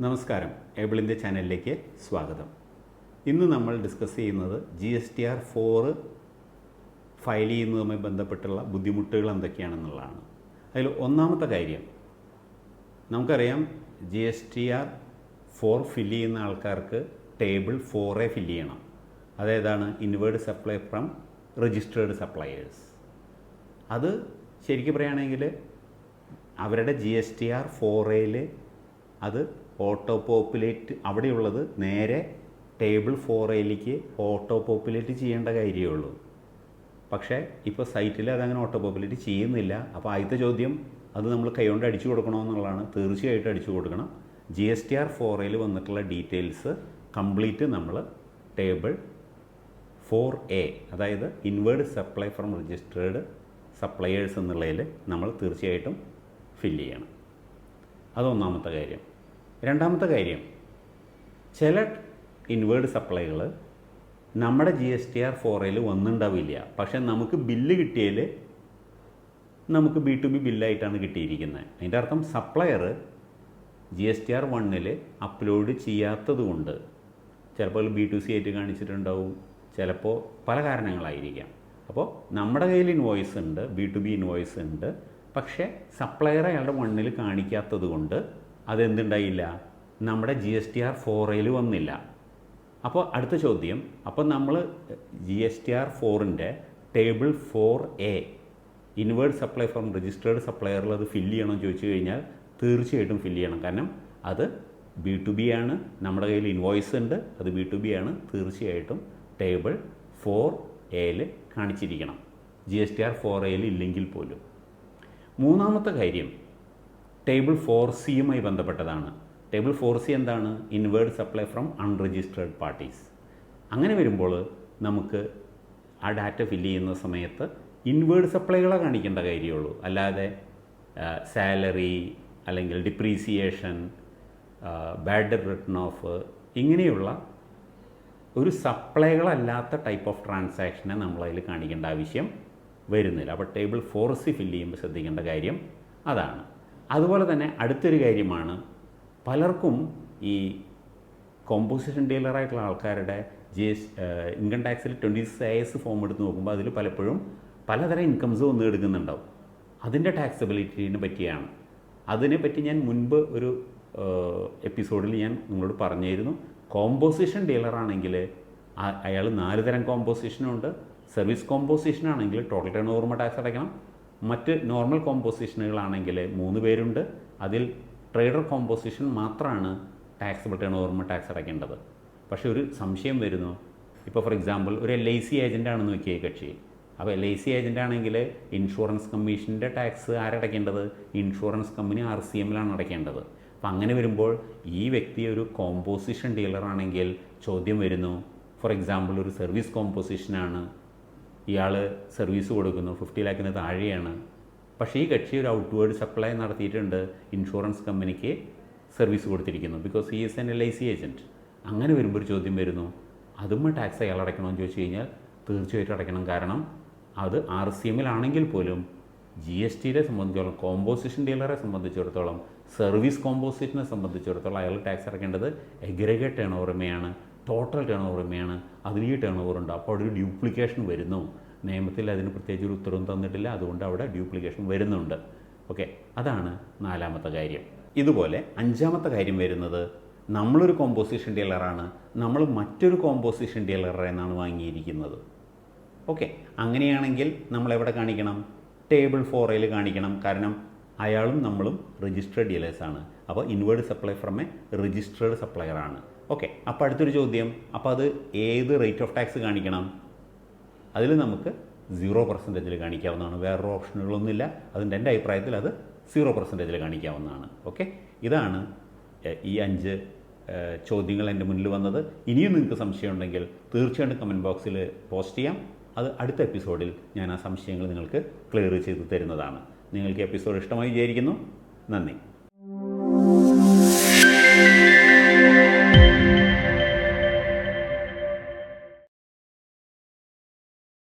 നമസ്കാരം, ഏബിളിൻ്റെ ചാനലിലേക്ക് സ്വാഗതം. ഇന്ന് നമ്മൾ ഡിസ്കസ് ചെയ്യുന്നത് GSTR4 ഫയൽ ചെയ്യുന്നതുമായി ബന്ധപ്പെട്ടുള്ള ബുദ്ധിമുട്ടുകൾ എന്തൊക്കെയാണെന്നുള്ളതാണ്. അതിൽ ഒന്നാമത്തെ കാര്യം, നമുക്കറിയാം GSTR4 ഫില്ല് ചെയ്യുന്ന ആൾക്കാർക്ക് ടേബിൾ 4A ഫില്ല് ചെയ്യണം. അതേതാണ്? Inward supply from registered suppliers. അത് ശരിക്കും പറയുകയാണെങ്കിൽ അവരുടെ GSTR4Aയിൽ അത് ഓട്ടോ പോപ്പുലേറ്റ്, അവിടെയുള്ളത് നേരെ ടേബിൾ 4Aയിലേക്ക് ഓട്ടോ പോപ്പുലേറ്റ് ചെയ്യേണ്ട കാര്യമേ ഉള്ളൂ. പക്ഷേ ഇപ്പോൾ സൈറ്റിൽ അതങ്ങനെ ഓട്ടോ പോപ്പുലേറ്റ് ചെയ്യുന്നില്ല. അപ്പോൾ ആദ്യത്തെ ചോദ്യം, അത് നമ്മൾ കൈകൊണ്ട് അടിച്ചു കൊടുക്കണമെന്നുള്ളതാണ്. തീർച്ചയായിട്ടും അടിച്ചു കൊടുക്കണം. GSTR4Aയിൽ വന്നിട്ടുള്ള ഡീറ്റെയിൽസ് കംപ്ലീറ്റ് നമ്മൾ ടേബിൾ 4A, അതായത് inward supply from registered suppliers എന്നുള്ളതിൽ നമ്മൾ തീർച്ചയായിട്ടും ഫില്ല് ചെയ്യണം. അതൊന്നാമത്തെ കാര്യം. രണ്ടാമത്തെ കാര്യം, ചില ഇൻവേർഡ് സപ്ലൈകൾ നമ്മുടെ GSTR4Aയിൽ വന്നിട്ടുണ്ടാവില്ല. പക്ഷേ നമുക്ക് ബില്ല് കിട്ടിയതിൽ നമുക്ക് B2B ബില്ലായിട്ടാണ് കിട്ടിയിരിക്കുന്നത്. അതിൻ്റെ അർത്ഥം സപ്ലയർ GSTR1ൽ അപ്ലോഡ് ചെയ്യാത്തത് കൊണ്ട് ചിലപ്പോൾ B2C ആയിട്ട് കാണിച്ചിട്ടുണ്ടാവും, ചിലപ്പോൾ പല കാരണങ്ങളായിരിക്കാം. അപ്പോൾ നമ്മുടെ കയ്യിൽ ഇൻവോയ്സ് ഉണ്ട്, B2B ഇൻവോയ്സ് ഉണ്ട്. പക്ഷേ സപ്ലയർ അയാളുടെ 1ൽ കാണിക്കാത്തത് കൊണ്ട് അതെന്തുണ്ടായില്ല, നമ്മുടെ GSTR4Aയിൽ വന്നില്ല. അപ്പോൾ അടുത്ത ചോദ്യം, അപ്പോൾ നമ്മൾ GSTR4ൻ്റെ table 4A inward supply from registered സപ്ലയറിൽ അത് ഫില്ല് ചെയ്യണമെന്ന് ചോദിച്ചു കഴിഞ്ഞാൽ തീർച്ചയായിട്ടും ഫില്ല് ചെയ്യണം. കാരണം അത് B2B ആണ്, നമ്മുടെ കയ്യിൽ ഇൻവോയ്സ് ഉണ്ട്, അത് B2B ആണ്. തീർച്ചയായിട്ടും ടേബിൾ 4Aയിൽ കാണിച്ചിരിക്കണം, GSTR4Aയിൽ ഇല്ലെങ്കിൽ പോലും. മൂന്നാമത്തെ കാര്യം ടേബിൾ 4Cയുമായി ബന്ധപ്പെട്ടതാണ്. ടേബിൾ 4C എന്താണ്? Inward supply from unregistered parties. അങ്ങനെ വരുമ്പോൾ നമുക്ക് ആ ഡാറ്റ ഫില്ല് ചെയ്യുന്ന സമയത്ത് ഇൻവേർഡ് സപ്ലൈകളെ കാണിക്കേണ്ട കാര്യമുള്ളൂ. അല്ലാതെ സാലറി അല്ലെങ്കിൽ depreciation, bad debt written of, ഇങ്ങനെയുള്ള ഒരു സപ്ലൈകളല്ലാത്ത ടൈപ്പ് ഓഫ് ട്രാൻസാക്ഷനെ നമ്മളതിൽ കാണിക്കേണ്ട ആവശ്യം വരുന്നില്ല. അപ്പോൾ ടേബിൾ 4C ഫില്ല് ചെയ്യുമ്പോൾ ശ്രദ്ധിക്കേണ്ട കാര്യം അതാണ്. അതുപോലെ തന്നെ അടുത്തൊരു കാര്യമാണ്, പലർക്കും ഈ കോമ്പോസിഷൻ ഡീലറായിട്ടുള്ള ആൾക്കാരുടെ ഇൻകം ടാക്സിൽ 26 ഫോം എടുത്ത് നോക്കുമ്പോൾ അതിൽ പലപ്പോഴും പലതരം ഇൻകംസ് വന്ന് എടുക്കുന്നുണ്ടാവും. അതിൻ്റെ ടാക്സബിലിറ്റിനെ പറ്റിയാണ്. അതിനെപ്പറ്റി ഞാൻ മുൻപ് ഒരു എപ്പിസോഡിൽ ഞാൻ നിങ്ങളോട് പറഞ്ഞിരുന്നു. കോമ്പോസിഷൻ ഡീലറാണെങ്കിൽ അയാൾ 4 തരം കോമ്പോസിഷനുണ്ട്. സർവീസ് കോമ്പോസിഷനാണെങ്കിൽ ടോട്ടൽ ടേൺ ഓവർ ടാക്സ് അടയ്ക്കണം. മറ്റ് നോർമൽ കോമ്പോസിഷനുകളാണെങ്കിൽ 3 പേരുണ്ട്. അതിൽ ട്രേഡർ കോമ്പോസിഷൻ മാത്രമാണ് ടാക്സബിൾ ടേൺ ഓവർ ടാക്സ് അടയ്ക്കേണ്ടത്. പക്ഷേ ഒരു സംശയം വരുന്നു. ഇപ്പോൾ ഫോർ എക്സാമ്പിൾ ഒരു LIC ഏജൻ്റാണെന്ന് നോക്കിയ കക്ഷി. അപ്പോൾ LIC ഏജൻ്റ് ആണെങ്കിൽ ഇൻഷുറൻസ് കമ്മീഷൻ്റെ ടാക്സ് ആരടയ്ക്കേണ്ടത്? ഇൻഷുറൻസ് കമ്പനി RCMലാണ് അടയ്ക്കേണ്ടത്. അപ്പോൾ അങ്ങനെ വരുമ്പോൾ ഈ വ്യക്തി ഒരു കോമ്പോസിഷൻ ഡീലറാണെങ്കിൽ ചോദ്യം വരുന്നു. ഫോർ എക്സാമ്പിൾ ഒരു സർവീസ് കോമ്പോസിഷനാണ്, ഇയാൾ സർവീസ് കൊടുക്കുന്നു, 50 ലാഖിന് താഴെയാണ്. പക്ഷേ ഈ കക്ഷി ഒരു ഔട്ട്വേർഡ് സപ്ലൈ നടത്തിയിട്ടുണ്ട്, ഇൻഷുറൻസ് കമ്പനിക്ക് സർവീസ് കൊടുത്തിരിക്കുന്നു, because he is N LIC agent. അങ്ങനെ വരുമ്പോൾ ഒരു ചോദ്യം വരുന്നു, അതും ടാക്സ് അയാൾ അടയ്ക്കണമെന്ന് ചോദിച്ചു കഴിഞ്ഞാൽ തീർച്ചയായിട്ടും അടയ്ക്കണം. കാരണം അത് RCMലാണെങ്കിൽ പോലും GSTയെ സംബന്ധിച്ചിടത്തോളം, കോമ്പോസിഷൻ ഡീലറെ സംബന്ധിച്ചിടത്തോളം, സർവീസ് കോമ്പോസിഷനെ സംബന്ധിച്ചിടത്തോളം അയാൾ ടാക്സ് അടയ്ക്കേണ്ടത് എഗ്രിഗേറ്റ് ടേൺ ഓവറുമയാണ്, ടോട്ടൽ ടേൺ ഓവറുമയാണ്. അതിൽ ഈ ടേൺ ഓവർ ഉണ്ട്. അപ്പോൾ ഒരു ഡ്യൂപ്ലിക്കേഷൻ വരുന്നു. നിയമത്തിൽ അതിന് പ്രത്യേകിച്ച് ഒരു ഉത്തരവും തന്നിട്ടില്ല, അതുകൊണ്ട് അവിടെ ഡ്യൂപ്ലിക്കേഷൻ വരുന്നുണ്ട്. ഓക്കെ, അതാണ് നാലാമത്തെ കാര്യം. ഇതുപോലെ അഞ്ചാമത്തെ കാര്യം വരുന്നത്, നമ്മളൊരു കോമ്പോസിഷൻ ഡീലറാണ്, നമ്മൾ മറ്റൊരു കോമ്പോസിഷൻ ഡീലറെ നിന്നാണ് വാങ്ങിയിരിക്കുന്നത്. ഓക്കെ, അങ്ങനെയാണെങ്കിൽ നമ്മൾ എവിടെ കാണിക്കണം? ടേബിൾ 4Aയിൽ കാണിക്കണം. കാരണം അയാളും നമ്മളും രജിസ്റ്റേർഡ് ഡീലേഴ്സാണ്. അപ്പോൾ inward supply from a registered സപ്ലയറാണ്. ഓക്കെ, അപ്പോൾ അടുത്തൊരു ചോദ്യം, അപ്പോൾ അത് ഏത് റേറ്റ് ഓഫ് ടാക്സ് കാണിക്കണം? അതിൽ നമുക്ക് 0% കാണിക്കാവുന്നതാണ്. വേറൊരു ഓപ്ഷനുകളൊന്നുമില്ല. അതിൻ്റെ എൻ്റെ അഭിപ്രായത്തിൽ അത് 0% കാണിക്കാവുന്നതാണ്. ഓക്കെ, ഇതാണ് ഈ 5 ചോദ്യങ്ങൾ എൻ്റെ മുന്നിൽ വന്നത്. ഇനിയും നിങ്ങൾക്ക് സംശയമുണ്ടെങ്കിൽ തീർച്ചയായിട്ടും കമൻറ്റ് ബോക്സിൽ പോസ്റ്റ് ചെയ്യാം. അത് അടുത്ത എപ്പിസോഡിൽ ഞാൻ ആ സംശയങ്ങൾ നിങ്ങൾക്ക് ക്ലിയർ ചെയ്ത് തരുന്നതാണ്. നിങ്ങൾക്ക് എപ്പിസോഡ് ഇഷ്ടമായി വിചാരിക്കുന്നു. നന്ദി.